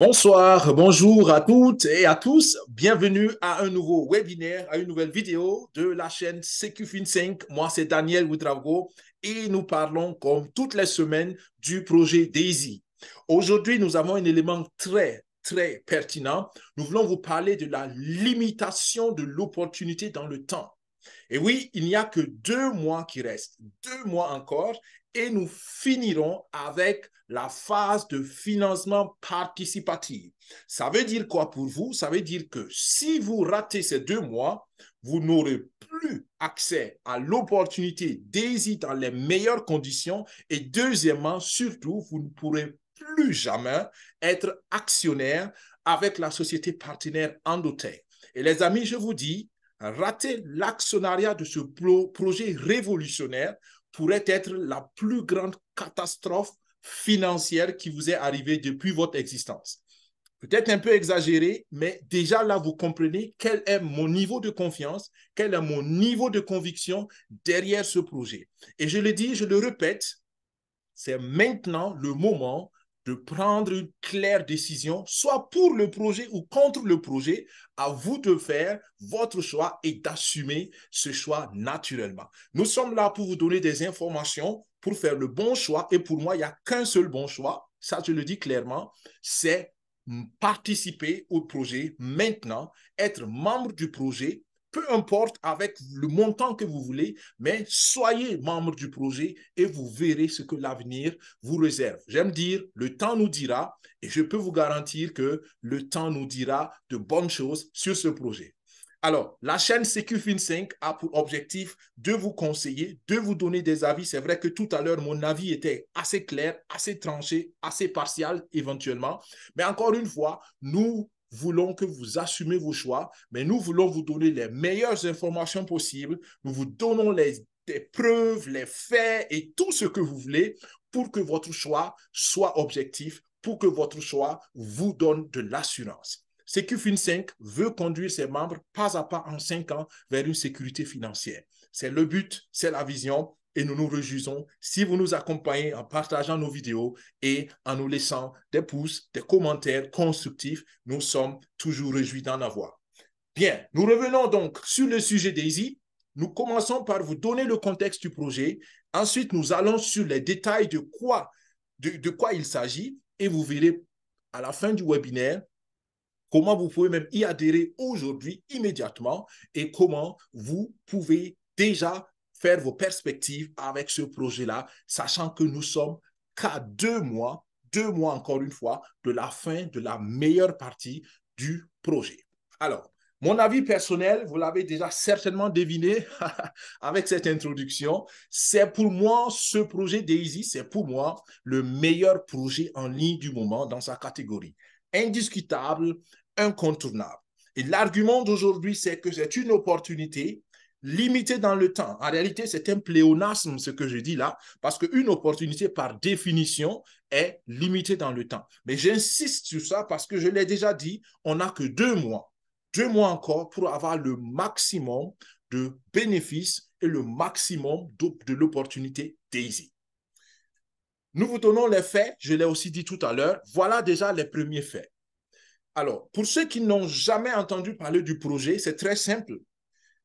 Bonsoir, bonjour à toutes et à tous. Bienvenue à un nouveau webinaire, à une nouvelle vidéo de la chaîne CQFin5. Moi, c'est Daniel Ouedraogo et nous parlons, comme toutes les semaines, du projet DAISY. Aujourd'hui, nous avons un élément très pertinent. Nous voulons vous parler de la limitation de l'opportunité dans le temps. Et oui, il n'y a que 2 mois qui restent, 2 mois encore, et nous finirons avec la phase de financement participatif. Ça veut dire quoi pour vous? Ça veut dire que si vous ratez ces 2 mois, vous n'aurez plus accès à l'opportunité DAISY dans les meilleures conditions. Et deuxièmement, surtout, vous ne pourrez plus jamais être actionnaire avec la société partenaire Endotech. Et les amis, je vous dis, rater l'actionnariat de ce projet révolutionnaire pourrait être la plus grande catastrophe financière qui vous est arrivée depuis votre existence. Peut-être un peu exagéré, mais déjà là, vous comprenez quel est mon niveau de confiance, quel est mon niveau de conviction derrière ce projet. Et je le dis, je le répète, c'est maintenant le moment de prendre une claire décision, soit pour le projet ou contre le projet. À vous de faire votre choix et d'assumer ce choix naturellement. Nous sommes là pour vous donner des informations pour faire le bon choix. Et pour moi, il n'y a qu'un seul bon choix. Ça, je le dis clairement, c'est participer au projet maintenant, être membre du projet, peu importe avec le montant que vous voulez, mais soyez membre du projet et vous verrez ce que l'avenir vous réserve. J'aime dire, le temps nous dira, et je peux vous garantir que le temps nous dira de bonnes choses sur ce projet. Alors, la chaîne CQFin5 a pour objectif de vous conseiller, de vous donner des avis. C'est vrai que tout à l'heure, mon avis était assez clair, assez tranché, assez partial éventuellement. Mais encore une fois, nous voulons que vous assumez vos choix, mais nous voulons vous donner les meilleures informations possibles. Nous vous donnons des preuves, les faits et tout ce que vous voulez pour que votre choix soit objectif, pour que votre choix vous donne de l'assurance. CQFin5 veut conduire ses membres pas à pas en 5 ans vers une sécurité financière. C'est le but, c'est la vision et nous nous réjouissons si vous nous accompagnez en partageant nos vidéos et en nous laissant des pouces, des commentaires constructifs. Nous sommes toujours réjouis d'en avoir. Bien, nous revenons donc sur le sujet DAISY. Nous commençons par vous donner le contexte du projet. Ensuite, nous allons sur les détails de quoi il s'agit et vous verrez à la fin du webinaire comment vous pouvez même y adhérer aujourd'hui, immédiatement, et comment vous pouvez déjà faire vos perspectives avec ce projet-là, sachant que nous sommes qu'à 2 mois, 2 mois encore une fois, de la fin de la meilleure partie du projet. Alors, mon avis personnel, vous l'avez déjà certainement deviné avec cette introduction, c'est pour moi, ce projet DAISY, c'est pour moi le meilleur projet en ligne du moment dans sa catégorie. Indiscutable, incontournable. Et l'argument d'aujourd'hui, c'est que c'est une opportunité limitée dans le temps. En réalité, c'est un pléonasme, ce que je dis là, parce qu'une opportunité, par définition, est limitée dans le temps. Mais j'insiste sur ça parce que je l'ai déjà dit, on n'a que 2 mois. 2 mois encore pour avoir le maximum de bénéfices et le maximum de l'opportunité DAISY. Nous vous donnons les faits, je l'ai aussi dit tout à l'heure. Voilà déjà les premiers faits. Alors, pour ceux qui n'ont jamais entendu parler du projet, c'est très simple.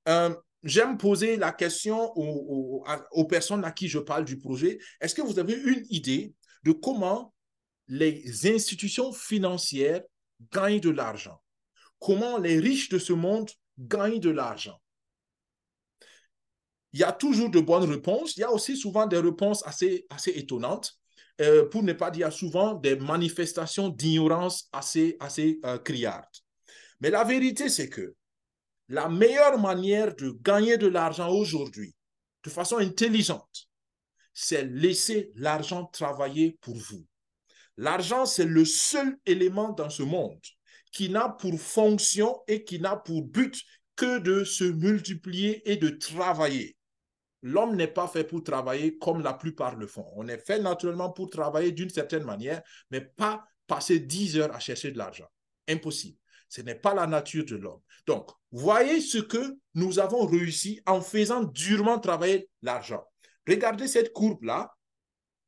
Euh, J'aime poser la question aux personnes à qui je parle du projet. Est-ce que vous avez une idée de comment les institutions financières gagnent de l'argent? Comment les riches de ce monde gagnent de l'argent? Il y a toujours de bonnes réponses. Il y a aussi souvent des réponses assez étonnantes, pour ne pas dire souvent des manifestations d'ignorance assez criardes. Mais la vérité, c'est que la meilleure manière de gagner de l'argent aujourd'hui, de façon intelligente, c'est laisser l'argent travailler pour vous. L'argent, c'est le seul élément dans ce monde qui n'a pour fonction et qui n'a pour but que de se multiplier et de travailler. L'homme n'est pas fait pour travailler comme la plupart le font. On est fait naturellement pour travailler d'une certaine manière, mais pas passer 10 heures à chercher de l'argent. Impossible. Ce n'est pas la nature de l'homme. Donc, voyez ce que nous avons réussi en faisant durement travailler l'argent. Regardez cette courbe-là.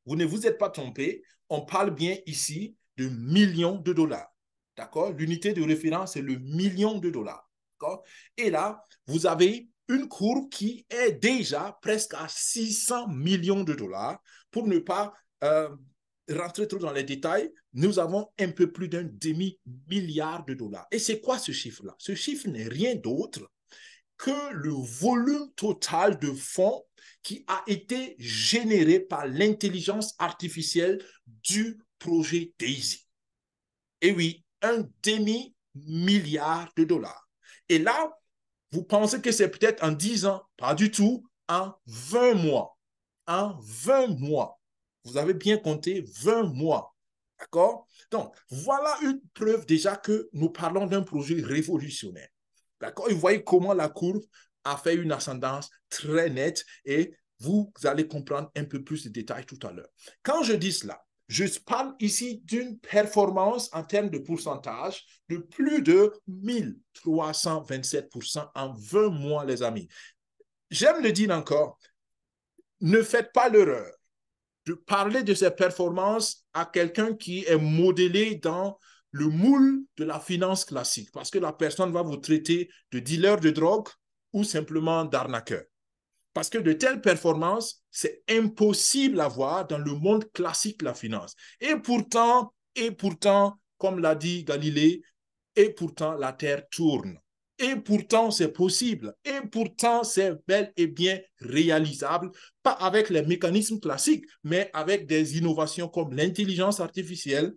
Vous ne vous êtes pas trompé. On parle bien ici de millions de dollars. D'accord? L'unité de référence, c'est le million de dollars. D'accord? Et là, vous avez une courbe qui est déjà presque à 600 millions de dollars. Pour ne pas rentrer trop dans les détails, nous avons un peu plus d'un demi-milliard de dollars. Et c'est quoi ce chiffre-là? Ce chiffre n'est rien d'autre que le volume total de fonds qui a été généré par l'intelligence artificielle du projet DAISY. Et oui, un demi-milliard de dollars. Et là, vous pensez que c'est peut-être en 10 ans? Pas du tout, en 20 mois. En 20 mois. Vous avez bien compté 20 mois. D'accord? Donc, voilà une preuve déjà que nous parlons d'un projet révolutionnaire. D'accord? Et vous voyez comment la courbe a fait une ascendance très nette et vous allez comprendre un peu plus de détails tout à l'heure. Quand je dis cela, je parle ici d'une performance en termes de pourcentage de plus de 1327% en 20 mois, les amis. J'aime le dire encore, ne faites pas l'erreur de parler de ces performances à quelqu'un qui est modélé dans le moule de la finance classique, parce que la personne va vous traiter de dealer de drogue ou simplement d'arnaqueur. Parce que de telles performances, c'est impossible à voir dans le monde classique de la finance. Et pourtant, comme l'a dit Galilée, et pourtant la Terre tourne. Et pourtant, c'est possible. Et pourtant, c'est bel et bien réalisable, pas avec les mécanismes classiques, mais avec des innovations comme l'intelligence artificielle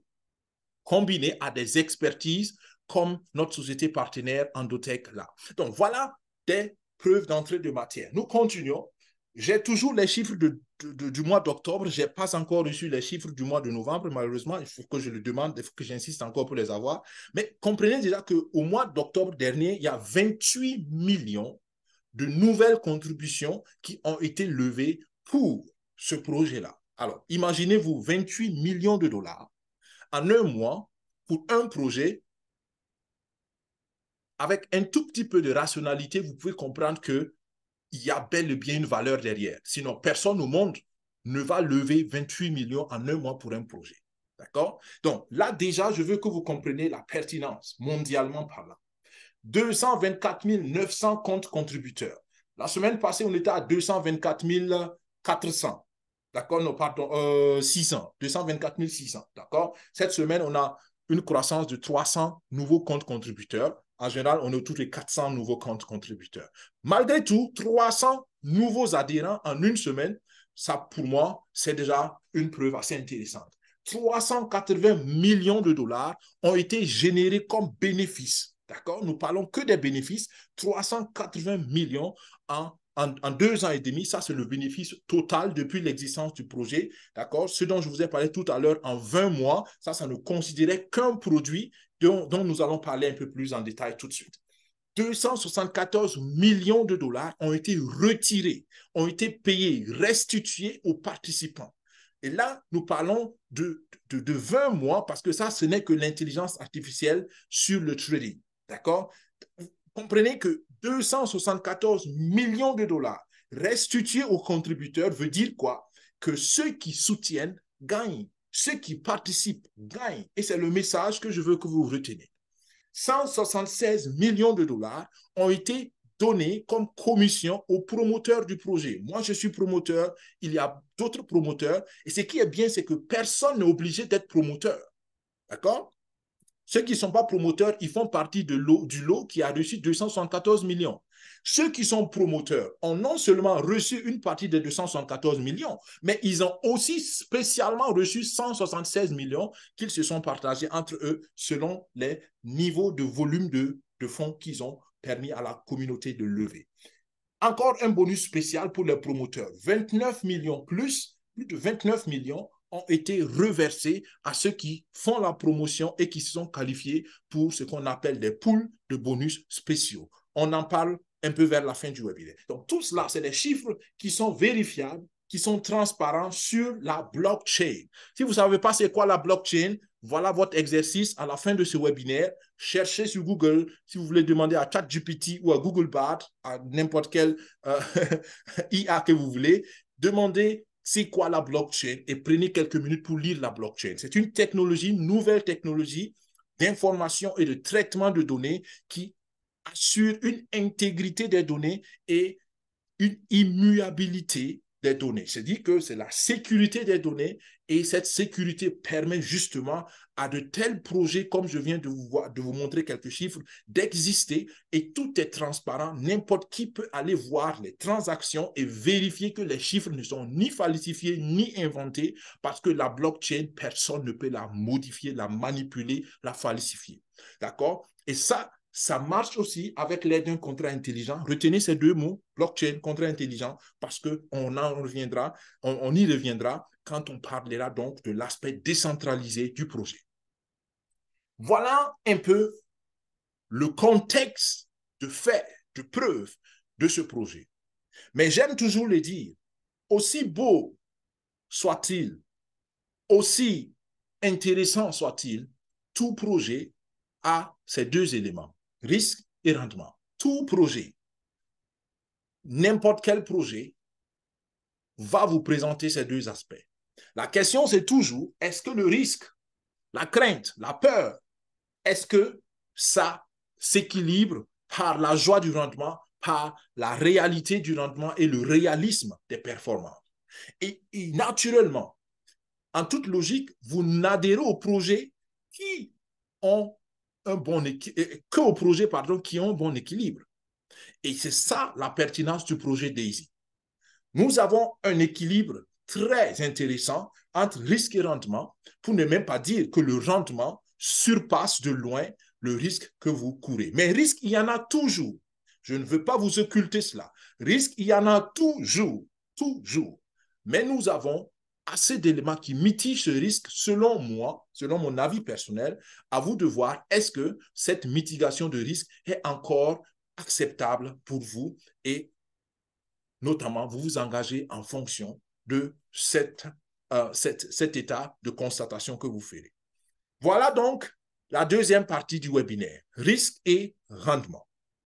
combinées à des expertises comme notre société partenaire Endotech là. Donc, voilà des preuves d'entrée de matière. Nous continuons. J'ai toujours les chiffres du mois d'octobre. Je n'ai pas encore reçu les chiffres du mois de novembre. Malheureusement, il faut que je le demande, il faut que j'insiste encore pour les avoir. Mais comprenez déjà qu'au mois d'octobre dernier, il y a 28 millions de nouvelles contributions qui ont été levées pour ce projet-là. Alors, imaginez-vous 28 millions de dollars en un mois pour un projet. Avec un tout petit peu de rationalité, vous pouvez comprendre que il y a bel et bien une valeur derrière. Sinon, personne au monde ne va lever 28 millions en un mois pour un projet. D'accord? Donc là, déjà, je veux que vous compreniez la pertinence, mondialement parlant. 224 900 comptes contributeurs. La semaine passée, on était à 224 400. D'accord? Non, pardon, 600. 224 600. D'accord? Cette semaine, on a une croissance de 300 nouveaux comptes contributeurs. En général, on a tous les 400 nouveaux comptes contributeurs. Malgré tout, 300 nouveaux adhérents en une semaine, ça, pour moi, c'est déjà une preuve assez intéressante. 380 millions de dollars ont été générés comme bénéfices. D'accord? Nous parlons que des bénéfices. 380 millions en 2 ans et demi. Ça, c'est le bénéfice total depuis l'existence du projet. D'accord? Ce dont je vous ai parlé tout à l'heure en 20 mois, ça ne considérait qu'un produit dont nous allons parler un peu plus en détail tout de suite. 274 millions de dollars ont été retirés, ont été payés, restitués aux participants. Et là, nous parlons de 20 mois parce que ça, ce n'est que l'intelligence artificielle sur le trading. D'accord? Vous comprenez que 274 millions de dollars restitués aux contributeurs veut dire quoi? Que ceux qui soutiennent gagnent, ceux qui participent gagnent. Et c'est le message que je veux que vous reteniez. 176 millions de dollars ont été donnés comme commission aux promoteurs du projet. Moi, je suis promoteur, il y a d'autres promoteurs, et ce qui est bien, c'est que personne n'est obligé d'être promoteur. D'accord? Ceux qui ne sont pas promoteurs, ils font partie du lot qui a reçu 274 millions. Ceux qui sont promoteurs ont non seulement reçu une partie des 274 millions, mais ils ont aussi spécialement reçu 176 millions qu'ils se sont partagés entre eux selon les niveaux de volume de fonds qu'ils ont permis à la communauté de lever. Encore un bonus spécial pour les promoteurs. 29 millions plus de 29 millions ont été reversés à ceux qui font la promotion et qui se sont qualifiés pour ce qu'on appelle des pools de bonus spéciaux. On en parle un peu vers la fin du webinaire. Donc, tout cela, c'est des chiffres qui sont vérifiables, qui sont transparents sur la blockchain. Si vous ne savez pas c'est quoi la blockchain, voilà votre exercice à la fin de ce webinaire. Cherchez sur Google, si vous voulez demander à ChatGPT ou à Google Bard, à n'importe quel IA que vous voulez, demandez c'est quoi la blockchain et prenez quelques minutes pour lire la blockchain. C'est une technologie, une nouvelle technologie d'information et de traitement de données qui assure une intégrité des données et une immuabilité des données. C'est-à-dire que c'est la sécurité des données et cette sécurité permet justement à de tels projets, comme je viens de vous montrer quelques chiffres, d'exister et tout est transparent. N'importe qui peut aller voir les transactions et vérifier que les chiffres ne sont ni falsifiés ni inventés parce que la blockchain, personne ne peut la modifier, la manipuler, la falsifier. D'accord? Et ça marche aussi avec l'aide d'un contrat intelligent. Retenez ces deux mots, blockchain, contrat intelligent, parce qu'on on y reviendra quand on parlera donc de l'aspect décentralisé du projet. Voilà un peu le contexte de fait, de preuve de ce projet. Mais j'aime toujours le dire, aussi beau soit-il, aussi intéressant soit-il, tout projet a ces deux éléments, risque et rendement. Tout projet, n'importe quel projet, va vous présenter ces deux aspects. La question, c'est toujours, est-ce que le risque, la crainte, la peur, est-ce que ça s'équilibre par la joie du rendement, par la réalité du rendement et le réalisme des performances? Et naturellement, en toute logique, vous n'adhérez aux projets qui ont un bon qu'aux projets qui ont un bon équilibre. Et c'est ça la pertinence du projet DAISY. Nous avons un équilibre très intéressant entre risque et rendement, pour ne même pas dire que le rendement surpasse de loin le risque que vous courez. Mais risque, il y en a toujours. Je ne veux pas vous occulter cela. Risque, il y en a toujours, toujours. Mais nous avons assez d'éléments qui mitigent ce risque, selon moi, selon mon avis personnel. À vous de voir, est-ce que cette mitigation de risque est encore acceptable pour vous et notamment, vous vous engagez en fonction de cet état de constatation que vous ferez. Voilà donc la deuxième partie du webinaire, risque et rendement.